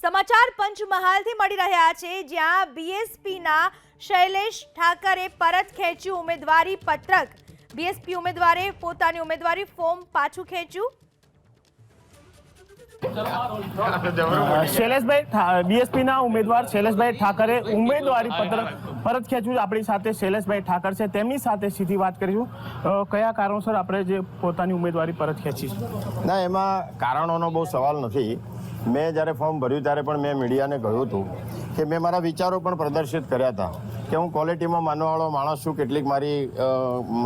સમાચાર પંચમહાલથી મળી રહ્યા છે, જ્યાં બીએસપીના શૈલેષ ઠાકરે પરત ખેંચ્યું ઉમેદવારી પત્રક। બીએસપી ઉમેદવારે પોતાની ઉમેદવારી ફોર્મ પાછું ખેંચ્યું। શૈલેષભાઈ બીએસપીના ઉમેદવાર શૈલેષભાઈ ઠાકરે ઉમેદવારી પત્ર પરત ખેંચ્યું। આપણી સાથે શૈલેષભાઈ ઠાકર છે, તેમની સાથે સીધી વાત કરીશું। કયા કારણોસર આપણે જે પોતાની ઉમેદવારી પરત ખેંચી? ના, એમાં કારણોનો બહુ સવાલ નથી। મેં જ્યારે ફોર્મ ભર્યું ત્યારે પણ મેં મીડિયાને કહ્યું હતું કે મેં મારા વિચારો પણ પ્રદર્શિત કર્યા હતા કે હું ક્વોલિટીમાં માનવાવાળો માણસ છું। કેટલીક મારી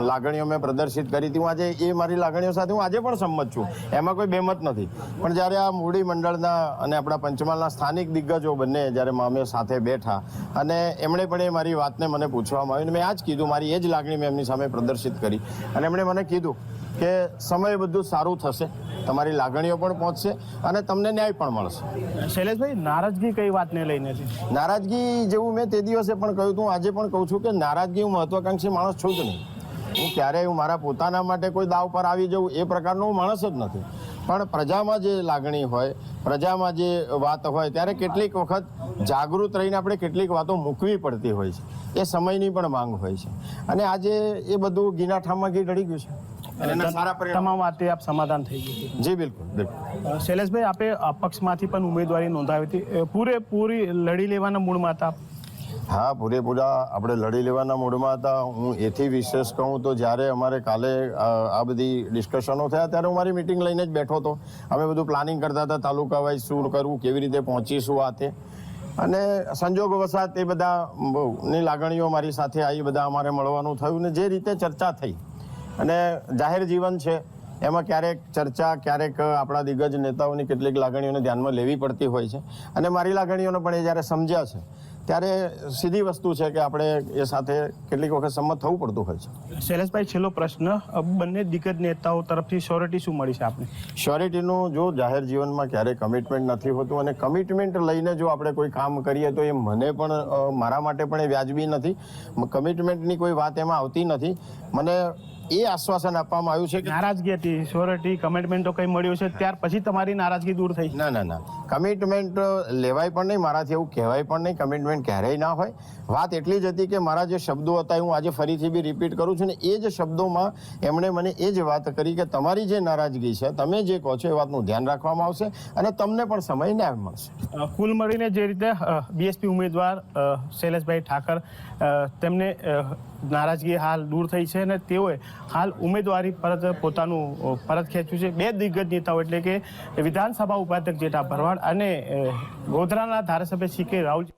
લાગણીઓ મેં પ્રદર્શિત કરી હતી। હું આજે એ મારી લાગણીઓ સાથે હું આજે પણ સંમત છું, એમાં કોઈ બેમત નથી। પણ જ્યારે આ મૂડી મંડળના અને આપણા પંચમહાલના સ્થાનિક દિગ્ગજો બંને જ્યારે અમે સાથે બેઠા અને એમણે પણ એ મારી વાતને મને પૂછવામાં આવી, મેં આ જ કીધું, મારી એ જ લાગણી મેં એમની સામે પ્રદર્શિત કરી અને એમણે મને કીધું કે સમય બધું સારું થશે, તમારી લાગણીઓ પણ પહોંચશે અને તમને ન્યાય પણ મળશે। શૈલેષભાઈ, નારાજગી કઈ વાતને લઈને છે? નારાજગી જેવું મેં તે દિવસે પણ કહ્યું હતું, આજે પણ કહું છું કે નારાજગી હું મહત્વાકાંક્ષી માણસ છું જ નહીં। હું ક્યારેય હું મારા પોતાના માટે કોઈ દાવ પર આવી જવું એ પ્રકારનો હું માણસ જ નથી। પણ પ્રજામાં જે લાગણી હોય, પ્રજામાં જે વાત હોય, ત્યારે કેટલીક વખત જાગૃત રહીને આપણે કેટલીક વાતો મૂકવી પડતી હોય છે, એ સમયની પણ માંગ હોય છે અને આજે એ બધું ગીનાઠામમાં ઘી ઢળી ગયું છે। તમામ વાતે આપ સમાધાન થઈ ગયું? જી બિલકુલ। શૈલેષભાઈ, આપે અપક્ષમાંથી પણ ઉમેદવારી નોંધાવી હતી, પૂરેપૂરી લડી લેવાના મૂડમાં હતા? હા, પૂરેપૂરા આપણે લડી લેવાના મૂડમાં હતા। હું એથી વિશેષ કહું તો જ્યારે અમારે કાલે આ બધી ડિસ્કશનો થયા ત્યારે હું મારી મિટિંગ લઈને જ બેઠો હતો। અમે બધું પ્લાનિંગ કરતા હતા, તાલુકા વાઇઝ શું કરવું, કેવી રીતે પહોંચીશું આ તે, અને સંજોગવશાત એ બધાની લાગણીઓ મારી સાથે આવી, બધા અમારે મળવાનું થયું ને જે રીતે ચર્ચા થઈ, અને જાહેર જીવન છે એમાં ક્યારેક ચર્ચા, ક્યારેક આપણા દિગ્ગજ નેતાઓની કેટલીક લાગણીઓને ધ્યાનમાં લેવી પડતી હોય છે અને મારી લાગણીઓને પણ એ જ્યારે સમજ્યા છે ત્યારે સીધી વસ્તુ છે કે આપણે એ સાથે કેટલીક વખત સંમત થવું પડતું હોય છે। શૈલેષભાઈ, છેલ્લો પ્રશ્ન, બંને દિગ્ગજ નેતાઓ તરફથી શ્યોરિટી શું મળી છે આપને? શ્યોરિટીનું જો જાહેર જીવનમાં ક્યારેય કમિટમેન્ટ નથી હોતું અને કમિટમેન્ટ લઈને જો આપણે કોઈ કામ કરીએ તો એ મને પણ, મારા માટે પણ એ વ્યાજબી નથી। કમિટમેન્ટની કોઈ વાત એમાં આવતી નથી। મને એ આશ્વાસન આપવામાં આવ્યું છે કે નારાજગી હતી, શ્યોરિટી, કમિટમેન્ટ તો કંઈ મળ્યું છે, ત્યાર પછી તમારી નારાજગી દૂર થઈ? ના, કમિટમેન્ટ લેવાય પણ નહીં, મારાથી એવું કહેવાય પણ નહીં, કમિટમેન્ટ ક્યારેય ના હોય। વાત એટલી જ હતી કે મારા જે શબ્દો હતા હું આજે ફરીથી બી રિપીટ કરું છું ને એ જ શબ્દોમાં એમણે મને એ જ વાત કરી કે તમારી જે નારાજગી છે, તમે જે કહો છો એ વાતનું ધ્યાન રાખવામાં આવશે અને તમને પણ સમય ન્યાય મળશે। કુલ મળીને જે રીતે બીએસપી ઉમેદવાર શૈલેષભાઈ ઠાકર, તેમને નારાજગી હાલ દૂર થઈ છે અને તેઓએ હાલ ઉમેદવારી પોતાનું પરત ખેંચ્યું છે। બે દિગ્ગજ નેતાઓ એટલે કે વિધાનસભા ઉપાધ્યક્ષ જેઠા ભરવાડ અને ગોધરાના ધારાસભ્ય CK રાહુલ।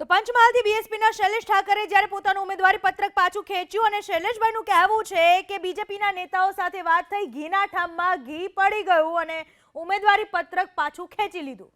તો પંચમહાલથી બીએસપીના શૈલેષ ઠાકરે જ્યારે પોતાનું ઉમેદવારી પત્રક પાછું ખેંચ્યું અને શૈલેષભાઈનું કહેવું છે કે બીજેપીના નેતાઓ સાથે વાત થઈ, ઘીના ઠામમાં ઘી પડી ગયું અને ઉમેદવારી પત્રક પાછું ખેંચી લીધું।